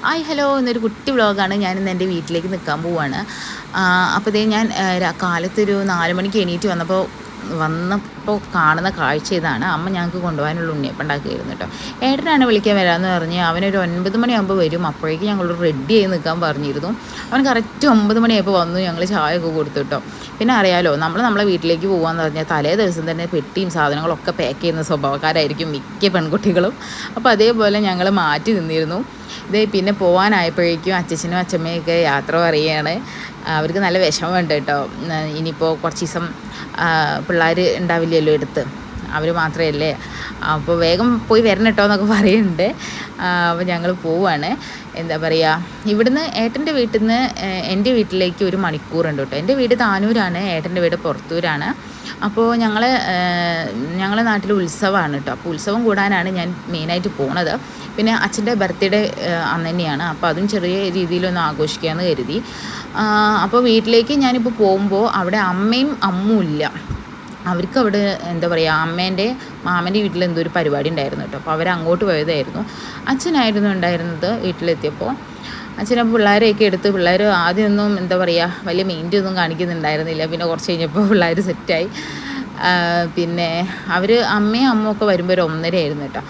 Hi hello എന്നൊരു കുട്ടി വ്ളോഗാണ്. ഞാനിന്ന് എൻ്റെ വീട്ടിലേക്ക് നിൽക്കാൻ പോവുകയാണ്. അപ്പോൾ ഇതേ ഞാൻ കാലത്തൊരു 4 മണിക്ക് എണീറ്റ് വന്നപ്പോൾ കാണുന്ന കാഴ്ച ഇതാണ്. അമ്മ ഞങ്ങൾക്ക് കൊണ്ടുപോകാനുള്ള ഉണ്ണിയപ്പം ഉണ്ടാക്കിയിരുന്നു കേട്ടോ. ഏട്ടനാണ് വിളിക്കാൻ വരാമെന്ന് പറഞ്ഞ് അവനൊരു 9 മണിയാകുമ്പോൾ വരും. അപ്പോഴേക്കും ഞങ്ങൾ റെഡി ആയി നിൽക്കാൻ പറഞ്ഞിരുന്നു. അവൻ കറക്റ്റ് 9 മണിയായപ്പോൾ വന്നു. ഞങ്ങൾ ചായയൊക്കെ കൊടുത്തു കേട്ടോ. പിന്നെ അറിയാലോ, നമ്മളെ വീട്ടിലേക്ക് പോകാമെന്ന് പറഞ്ഞാൽ തലേ ദിവസം തന്നെ പെട്ടിയും സാധനങ്ങളൊക്കെ പാക്ക് ചെയ്യുന്ന സ്വഭാവക്കാരായിരിക്കും മിക്ക പെൺകുട്ടികളും. അപ്പോൾ അതേപോലെ ഞങ്ങൾ മാറ്റി നിന്നിരുന്നു. പിന്നെ പോകാനായപ്പോഴേക്കും അച്ഛനും അച്ഛമ്മയൊക്കെ യാത്ര പറയുകയാണ്. അവർക്ക് നല്ല വിഷമമുണ്ട് കേട്ടോ. ഇനിയിപ്പോൾ കുറച്ച് ദിവസം പിള്ളേർ ഉണ്ടാവില്ലല്ലോ എടുത്ത്, അവർ മാത്രമല്ലേ, അപ്പോൾ വേഗം പോയി വരണം കേട്ടോ എന്നൊക്കെ പറയുന്നുണ്ട്. അപ്പോൾ ഞങ്ങൾ പോവുകയാണ്. എന്താ പറയുക, ഇവിടുന്ന് ഏട്ടൻ്റെ വീട്ടിൽ നിന്ന് എൻ്റെ വീട്ടിലേക്ക് 1 മണിക്കൂറുണ്ട് കേട്ടോ. എൻ്റെ വീട് താനൂരാണ്, ഏട്ടൻ്റെ വീട് പുറത്തൂരാണ്. അപ്പോൾ ഞങ്ങളെ നാട്ടിൽ ഉത്സവമാണ് കേട്ടോ. അപ്പോൾ ഉത്സവം കൂടാനാണ് ഞാൻ മെയിനായിട്ട് പോണത്. പിന്നെ അച്ഛൻ്റെ ബർത്ത്ഡേ അന്ന് തന്നെയാണ്. അപ്പോൾ അതും ചെറിയ രീതിയിലൊന്ന് ആഘോഷിക്കാമെന്ന് കരുതി. അപ്പോൾ വീട്ടിലേക്ക് ഞാനിപ്പോൾ പോകുമ്പോൾ അവിടെ അമ്മയും അമ്മും ഇല്ല. അവർക്ക് അവിടെ എന്താ പറയുക, അമ്മേൻ്റെ മാമൻ്റെ വീട്ടിൽ എന്തോ ഒരു പരിപാടി ഉണ്ടായിരുന്നു കേട്ടോ. അപ്പോൾ അവരങ്ങോട്ട് പോയതായിരുന്നു. അച്ഛനായിരുന്നു ഉണ്ടായിരുന്നത് വീട്ടിലെത്തിയപ്പോൾ. അച്ഛനപ്പോൾ പിള്ളേരെയൊക്കെ എടുത്ത്, പിള്ളേർ ആദ്യമൊന്നും എന്താ പറയുക വലിയ മെയിൻ്റ് ഒന്നും കാണിക്കുന്നുണ്ടായിരുന്നില്ല. പിന്നെ കുറച്ച് കഴിഞ്ഞപ്പോൾ പിള്ളേർ സെറ്റായി. പിന്നെ അമ്മയും അമ്മയൊക്കെ വരുമ്പോൾ ഒരു 1:30 ആയിരുന്നു കേട്ടോ.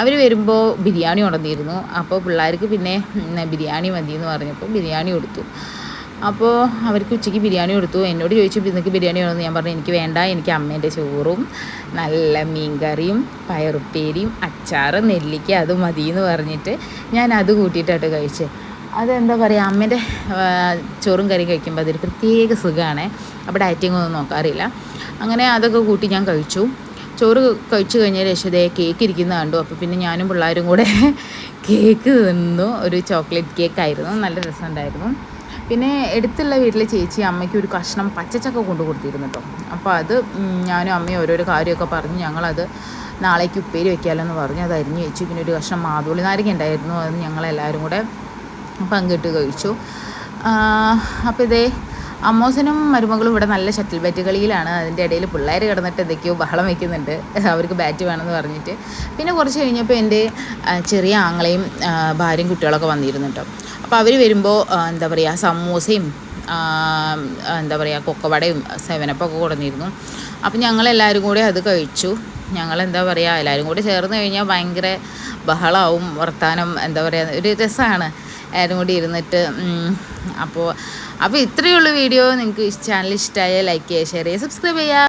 അവർ വരുമ്പോൾ ബിരിയാണി കൊണ്ടുവന്നിരുന്നു. അപ്പോൾ പിള്ളേർക്ക് പിന്നെ ബിരിയാണി മതി എന്ന് പറഞ്ഞപ്പോൾ ബിരിയാണി കൊടുത്തു. അപ്പോൾ അവർക്ക് ഉച്ചയ്ക്ക് ബിരിയാണി കൊടുത്തു. എന്നോട് ചോദിച്ചു ഇന്നേക്ക് ബിരിയാണി വേണമെന്ന്. ഞാൻ പറഞ്ഞു എനിക്ക് വേണ്ട, എനിക്ക് അമ്മേൻ്റെ ചോറും നല്ല മീൻകറിയും പയറുപ്പേരിയും അച്ചാറ് നെല്ലിക്ക അത് മതി എന്ന് പറഞ്ഞിട്ട് ഞാൻ അത് കൂട്ടിയിട്ടായിട്ട് കഴിച്ച്. അതെന്താ പറയുക, അമ്മേൻ്റെ ചോറും കറിയും കഴിക്കുമ്പോൾ അതൊരു പ്രത്യേക സുഖമാണ്. അപ്പോൾ ഡയറ്റിംഗ് ഒന്നും നോക്കാറില്ല. അങ്ങനെ അതൊക്കെ കൂട്ടി ഞാൻ കഴിച്ചു. ചോറ് കഴിച്ചു കഴിഞ്ഞ രക്ഷതേ കേക്ക് ഇരിക്കുന്ന കണ്ടു. അപ്പോൾ പിന്നെ ഞാനും പിള്ളേരും കൂടെ കേക്ക് തിന്നു. ഒരു ചോക്ലേറ്റ് കേക്കായിരുന്നു, നല്ല രസമുണ്ടായിരുന്നു. പിന്നെ അടുത്തുള്ള വീട്ടിലെ ചേച്ചി അമ്മയ്ക്ക് ഒരു കഷ്ണം പച്ചച്ചക്ക കൊണ്ടു കൊടുത്തിരുന്നു കേട്ടോ. അപ്പോൾ അത് ഞാനും അമ്മയും ഓരോരോ കാര്യമൊക്കെ പറഞ്ഞ് ഞങ്ങളത് നാളേക്ക് ഉപ്പേരി വയ്ക്കാമല്ലോ എന്ന് പറഞ്ഞ് അത് അരിഞ്ഞ് വെച്ചു. പിന്നെ ഒരു കഷ്ണം മാതോളി നാരങ്ങ ഉണ്ടായിരുന്നു, അത് ഞങ്ങളെല്ലാവരും കൂടെ പങ്കിട്ട് കഴിച്ചു. അപ്പോൾ ഇതേ അമ്മോസനും മരുമകളും ഇവിടെ നല്ല ഷട്ടിൽ ബാറ്റ് കളിയിലാണ്. അതിൻ്റെ ഇടയിൽ പിള്ളേർ കിടന്നിട്ട് എന്തൊക്കെയോ ബഹളം വയ്ക്കുന്നുണ്ട്, അവർക്ക് ബാറ്റ് വേണമെന്ന് പറഞ്ഞിട്ട്. പിന്നെ കുറച്ച് കഴിഞ്ഞപ്പോൾ എൻ്റെ ചെറിയ ആങ്ങളെയും ഭാര്യയും കുട്ടികളൊക്കെ വന്നിരുന്നു കേട്ടോ. അപ്പോൾ അവർ വരുമ്പോൾ എന്താ പറയുക സമൂസയും എന്താ പറയുക കൊക്കവടയും 7up കൊടുന്നിരുന്നു. അപ്പോൾ ഞങ്ങളെല്ലാവരും കൂടെ അത് കഴിച്ചു. ഞങ്ങളെന്താ പറയുക എല്ലാവരും കൂടി ചേർന്ന് കഴിഞ്ഞാൽ ഭയങ്കര ബഹളമാവും, വർത്താനം എന്താ പറയുക ഒരു രസമാണ് എല്ലാവരും കൂടി ഇരുന്നിട്ട്. അപ്പോൾ ഇത്രയുള്ള വീഡിയോ നിങ്ങൾക്ക് ചാനൽ ഇഷ്ടമായാൽ ലൈക്ക് ചെയ്യുക, ഷെയർ ചെയ്യുക, സബ്സ്ക്രൈബ് ചെയ്യുക.